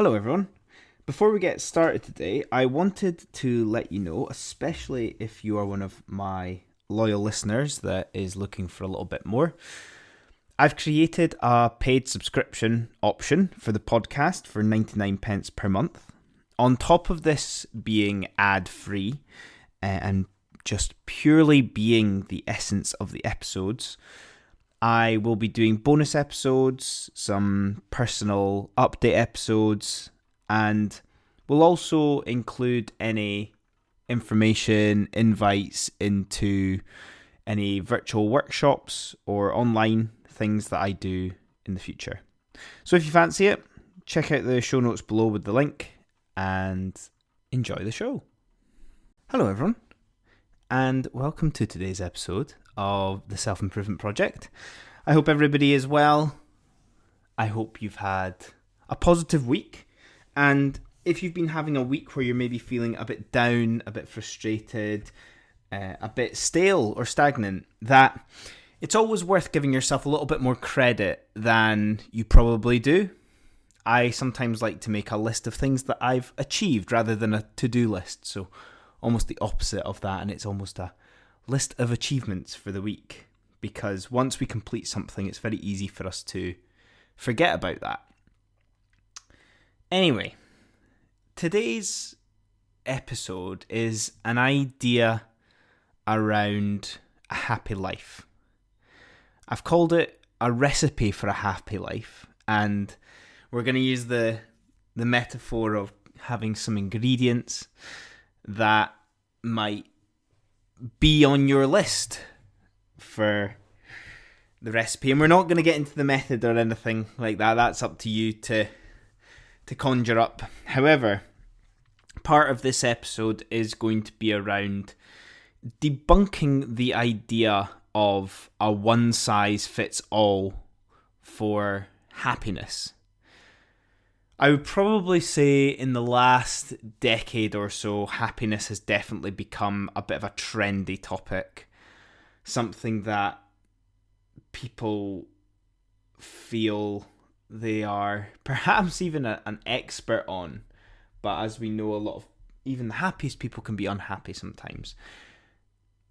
Hello, everyone. Before we get started today, I wanted to let you know, especially if you are one of my loyal listeners that is looking for a little bit more, I've created a paid subscription option for the podcast for 99 pence per month. On top of this being ad-free and just purely being the essence of the episodes, I will be doing bonus episodes, some personal update episodes, and we'll also include any information, invites into any virtual workshops or online things that I do in the future. So if you fancy it, check out the show notes below with the link and enjoy the show. Hello everyone, and welcome to today's episode of the Self-Improvement Project. I hope everybody is well. I hope you've had a positive week, and if you've been having a week where you're maybe feeling a bit down, a bit frustrated, a bit stale or stagnant, that it's always worth giving yourself a little bit more credit than you probably do. I sometimes like to make a list of things that I've achieved rather than a to-do list, so almost the opposite of that, and it's almost a list of achievements for the week, because once we complete something, it's very easy for us to forget about that. Anyway, today's episode is an idea around a happy life. I've called it a recipe for a happy life, and we're going to use the metaphor of having some ingredients that might be on your list for the recipe. And we're not going to get into the method or anything like that. That's up to you to conjure up. However, part of this episode is going to be around debunking the idea of a one-size-fits-all for happiness. I would probably say in the last decade or so, happiness has definitely become a bit of a trendy topic. Something that people feel they are perhaps even an expert on. But as we know, a lot of even the happiest people can be unhappy sometimes.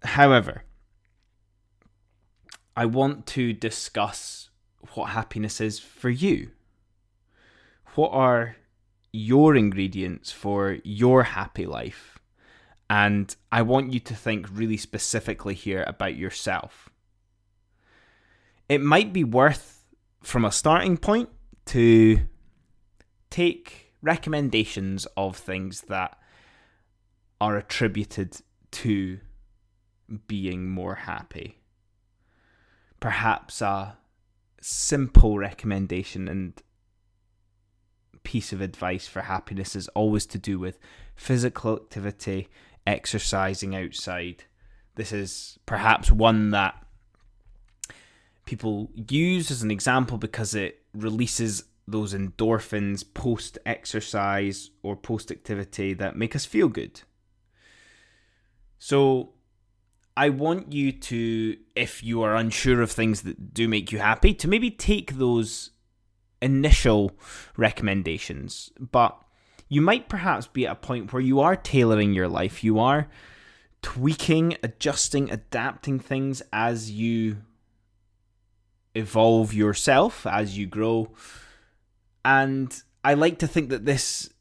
However, I want to discuss what happiness is for you. What are your ingredients for your happy life? And I want you to think really specifically here about yourself. It might be worth, from a starting point, to take recommendations of things that are attributed to being more happy. Perhaps a simple recommendation and piece of advice for happiness is always to do with physical activity, exercising outside. This is perhaps one that people use as an example because it releases those endorphins post-exercise or post-activity that make us feel good. So I want you to, if you are unsure of things that do make you happy, to maybe take those initial recommendations, but you might perhaps be at a point where you are tailoring your life, you are tweaking, adjusting, adapting things as you evolve yourself, as you grow. And I like to think that this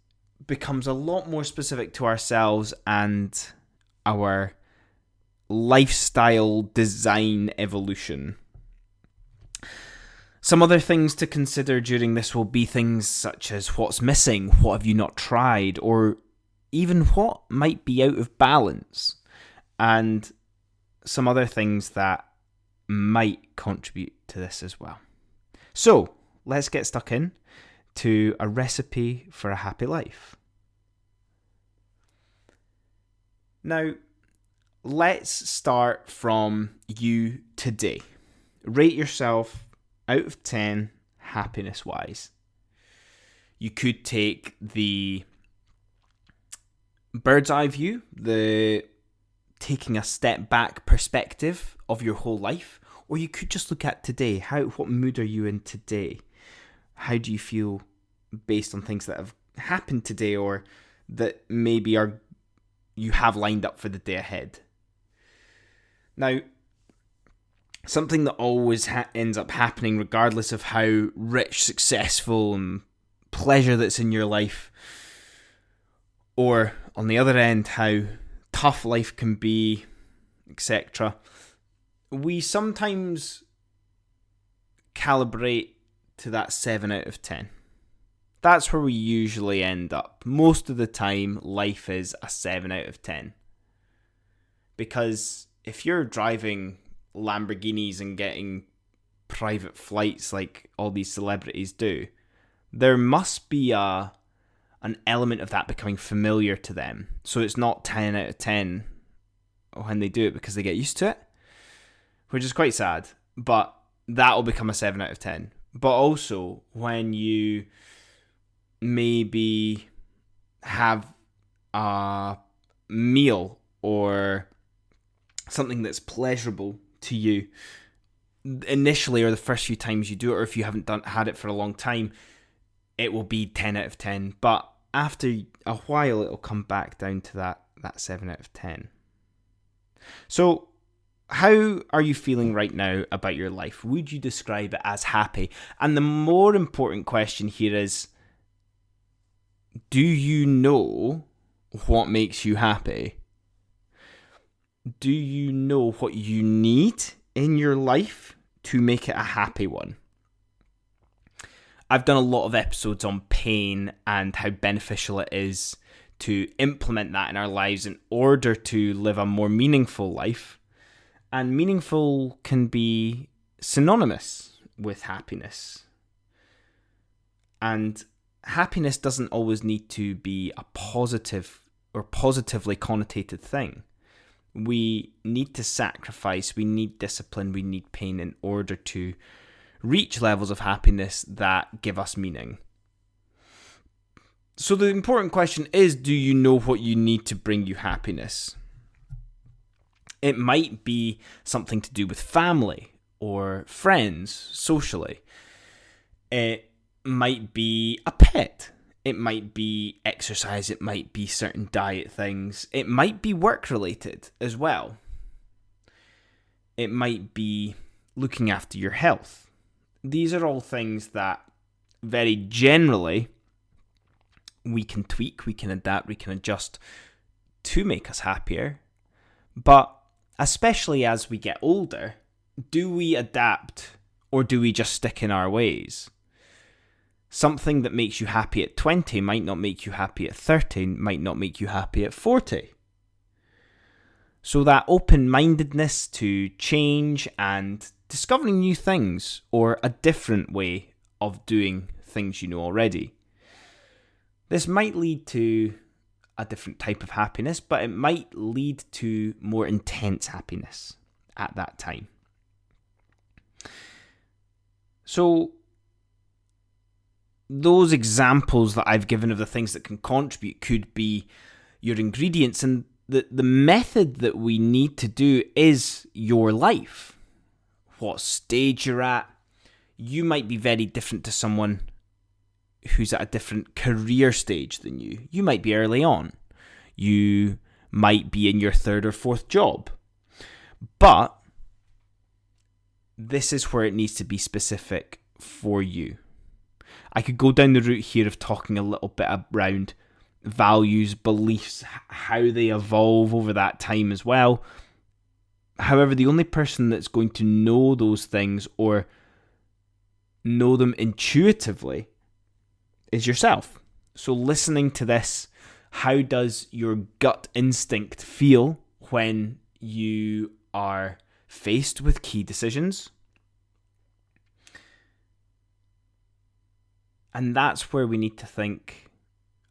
becomes a lot more specific to ourselves and our lifestyle design evolution. Some other things to consider during this will be things such as what's missing, what have you not tried, or even what might be out of balance, and some other things that might contribute to this as well. So, let's get stuck in to a recipe for a happy life. Now, let's start from you today. Rate yourself out of 10 happiness wise. You could take the bird's eye view, the taking a step back perspective of your whole life, or you could just look at today. What mood are you in today? How do you feel based on things that have happened today or that maybe you have lined up for the day ahead. Now, something that always ends up happening, regardless of how rich, successful, and pleasure that's in your life, or on the other end, how tough life can be, etc., we sometimes calibrate to that 7 out of 10. That's where we usually end up. Most of the time, life is a 7 out of 10. Because if you're driving Lamborghinis and getting private flights like all these celebrities do, there must be an element of that becoming familiar to them. So it's not 10 out of 10 when they do it because they get used to it, which is quite sad. But that will become a 7 out of 10. But also, when you maybe have a meal or something that's pleasurable to you initially, or the first few times you do it, or if you haven't had it for a long time, it will be 10 out of 10. But after a while, it'll come back down to that 7 out of 10. So, how are you feeling right now about your life? Would you describe it as happy? And the more important question here is, do you know what makes you happy? Do you know what you need in your life to make it a happy one? I've done a lot of episodes on pain and how beneficial it is to implement that in our lives in order to live a more meaningful life. And meaningful can be synonymous with happiness. And happiness doesn't always need to be a positive or positively connotated thing. We need to sacrifice, we need discipline, we need pain in order to reach levels of happiness that give us meaning. So the important question is, do you know what you need to bring you happiness? It might be something to do with family or friends, socially. It might be a pet. It might be exercise. It might be certain diet things. It might be work-related as well. It might be looking after your health. These are all things that very generally we can tweak, we can adapt, we can adjust to make us happier. But especially as we get older, do we adapt or do we just stick in our ways? Something that makes you happy at 20 might not make you happy at 30, might not make you happy at 40. So that open-mindedness to change and discovering new things or a different way of doing things you know already. This might lead to a different type of happiness, but it might lead to more intense happiness at that time. So those examples that I've given of the things that can contribute could be your ingredients, and the method that we need to do is your life. What stage you're at. You might be very different to someone who's at a different career stage than you. You might be early on. You might be in your third or fourth job. But this is where it needs to be specific for you. I could go down the route here of talking a little bit around values, beliefs, how they evolve over that time as well. However, the only person that's going to know those things or know them intuitively is yourself. So listening to this, how does your gut instinct feel when you are faced with key decisions? And that's where we need to think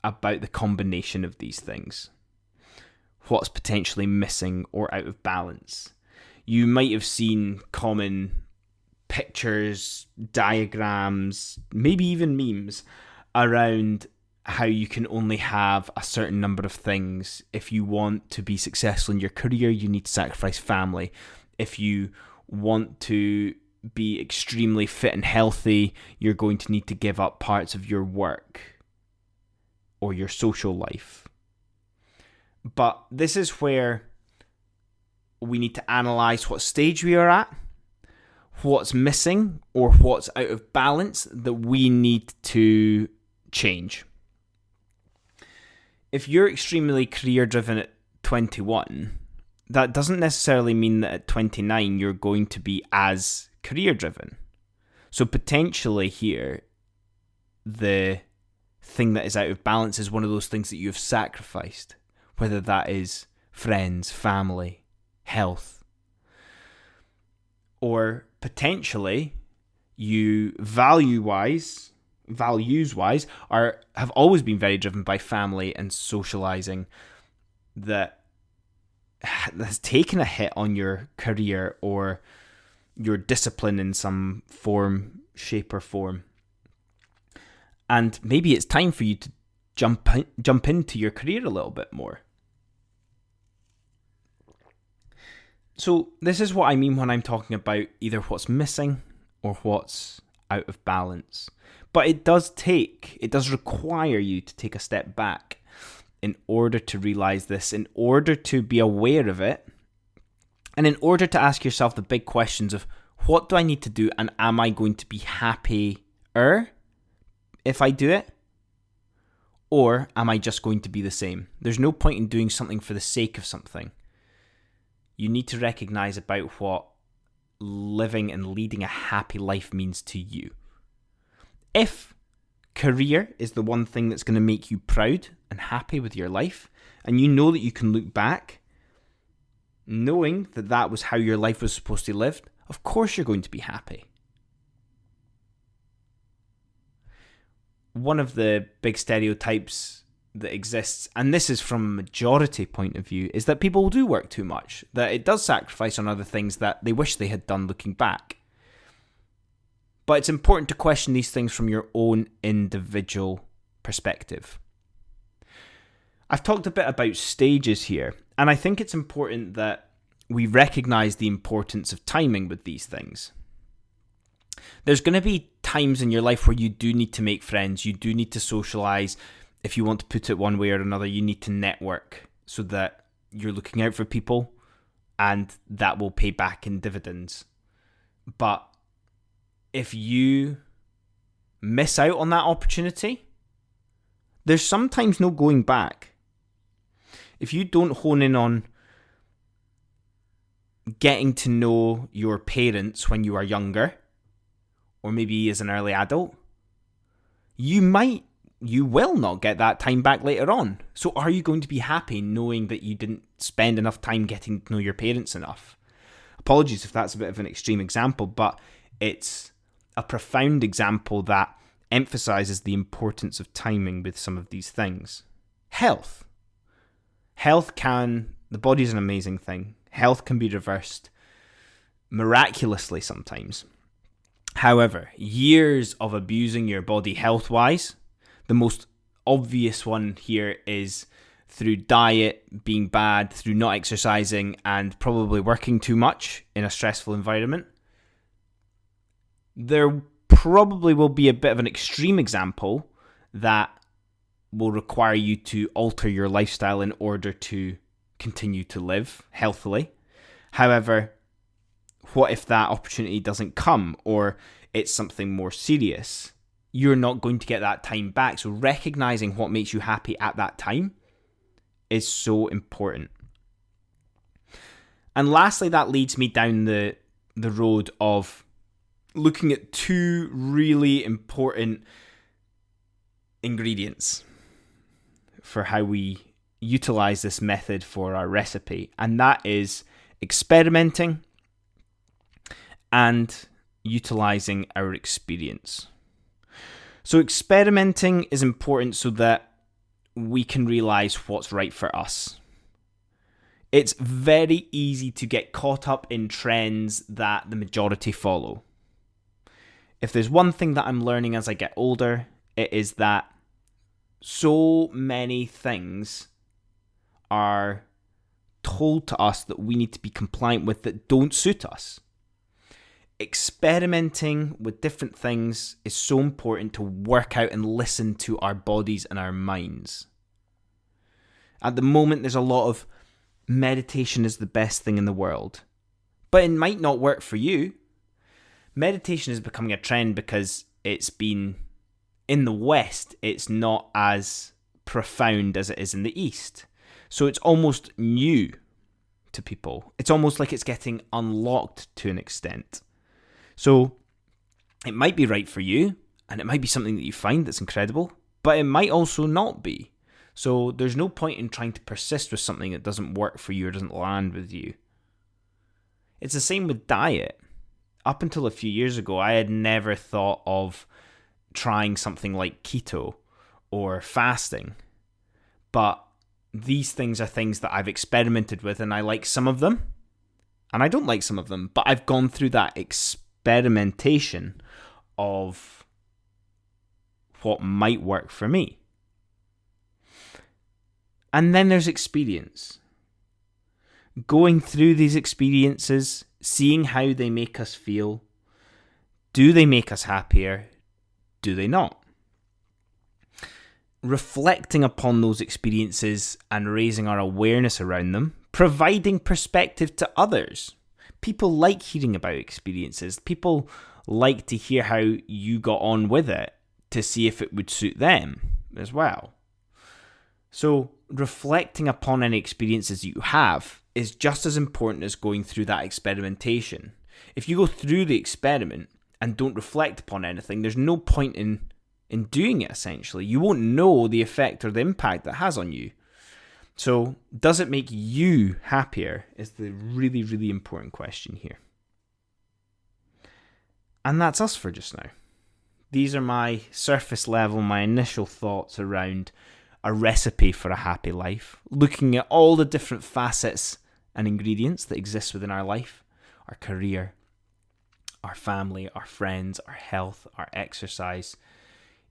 about the combination of these things. What's potentially missing or out of balance? You might have seen common pictures, diagrams, maybe even memes around how you can only have a certain number of things. If you want to be successful in your career, you need to sacrifice family. If you want to be extremely fit and healthy, you're going to need to give up parts of your work. or your social life. But this is where we need to analyze what stage we are at, what's missing, or what's out of balance that we need to change. If you're extremely career driven at 21, that doesn't necessarily mean that at 29 you're going to be as career driven. So potentially here, the thing that is out of balance is one of those things that you've sacrificed, whether that is friends, family, health, or potentially you values-wise have always been very driven by family and socializing, that has taken a hit on your career or your discipline in some form, shape or form. And maybe it's time for you to jump into your career a little bit more. So this is what I mean when I'm talking about either what's missing or what's out of balance. But it does require you to take a step back in order to realize this, in order to be aware of it, and in order to ask yourself the big questions of what do I need to do, and am I going to be happier if I do it? Or am I just going to be the same? There's no point in doing something for the sake of something. You need to recognize about what living and leading a happy life means to you. If career is the one thing that's going to make you proud and happy with your life, and you know that you can look back knowing that that was how your life was supposed to be lived, of course you're going to be happy. One of the big stereotypes that exists, and this is from a majority point of view, is that people do work too much, that it does sacrifice on other things that they wish they had done looking back. But it's important to question these things from your own individual perspective. I've talked a bit about stages here, and I think it's important that we recognize the importance of timing with these things. There's going to be times in your life where you do need to make friends, you do need to socialize. If you want to put it one way or another, you need to network so that you're looking out for people and that will pay back in dividends. But if you miss out on that opportunity, there's sometimes no going back. If you don't hone in on getting to know your parents when you are younger, or maybe as an early adult, you will not get that time back later on. So are you going to be happy knowing that you didn't spend enough time getting to know your parents enough? Apologies if that's a bit of an extreme example, but it's a profound example that emphasizes the importance of timing with some of these things. Health. The body's an amazing thing. Health can be reversed miraculously sometimes. However, years of abusing your body health-wise, the most obvious one here is through diet being bad, through not exercising, and probably working too much in a stressful environment. There probably will be a bit of an extreme example that will require you to alter your lifestyle in order to continue to live healthily. However, what if that opportunity doesn't come, or it's something more serious? You're not going to get that time back. So recognizing what makes you happy at that time is so important. And lastly, that leads me down the road of looking at two really important ingredients for how we utilize this method for our recipe. And that is experimenting and utilizing our experience. So experimenting is important so that we can realize what's right for us. It's very easy to get caught up in trends that the majority follow. If there's one thing that I'm learning as I get older, it is that so many things are told to us that we need to be compliant with that don't suit us. experimenting with different things is so important to work out and listen to our bodies and our minds. At the moment, there's a lot of meditation is the best thing in the world, but it might not work for you. Meditation is becoming a trend because it's been, in the West, it's not as profound as it is in the East. So it's almost new to people. It's almost like it's getting unlocked to an extent. So it might be right for you, and it might be something that you find that's incredible, but it might also not be. So there's no point in trying to persist with something that doesn't work for you or doesn't land with you. It's the same with diet. Up until a few years ago, I had never thought of trying something like keto or fasting. But these things are things that I've experimented with, and I like some of them, and I don't like some of them. But I've gone through that experimentation of what might work for me. And then there's experience. Going through these experiences, seeing how they make us feel. Do they make us happier? Do they not? Reflecting upon those experiences and raising our awareness around them, providing perspective to others. People like hearing about experiences. People like to hear how you got on with it to see if it would suit them as well. So reflecting upon any experiences you have is just as important as going through that experimentation. If you go through the experiment and don't reflect upon anything, there's no point in doing it, essentially. You won't know the effect or the impact that has on you. So does it make you happier is the really, really important question here. And that's us for just now. These are my surface level, my initial thoughts around a recipe for a happy life, looking at all the different facets and ingredients that exist within our life, our career, our family, our friends, our health, our exercise,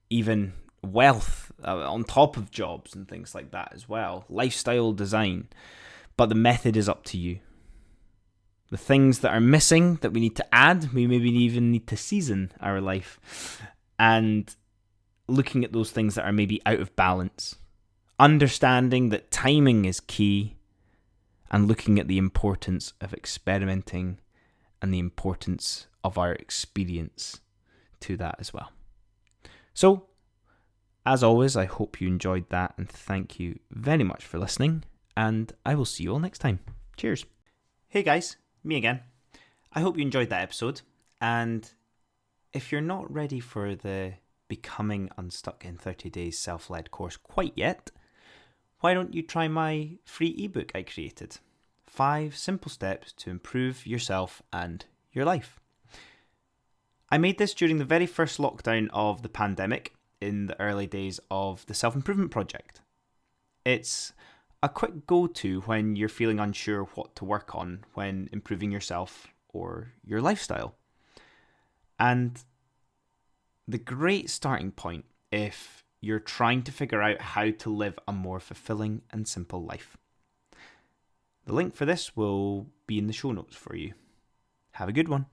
even wealth on top of jobs and things like that as well, lifestyle design. But the method is up to you. The things that are missing that we need to add, we maybe even need to season our life. And looking at those things that are maybe out of balance, understanding that timing is key, and looking at the importance of experimenting and the importance of our experience to that as well. So, as always, I hope you enjoyed that, and thank you very much for listening, and I will see you all next time. Cheers. Hey guys, me again. I hope you enjoyed that episode, and if you're not ready for the Becoming Unstuck in 30 Days self-led course quite yet, why don't you try my free ebook I created? 5 simple steps to improve yourself and your life. I made this during the very first lockdown of the pandemic in the early days of the self-improvement project. It's a quick go-to when you're feeling unsure what to work on when improving yourself or your lifestyle. And the great starting point if you're trying to figure out how to live a more fulfilling and simple life. The link for this will be in the show notes for you. Have a good one.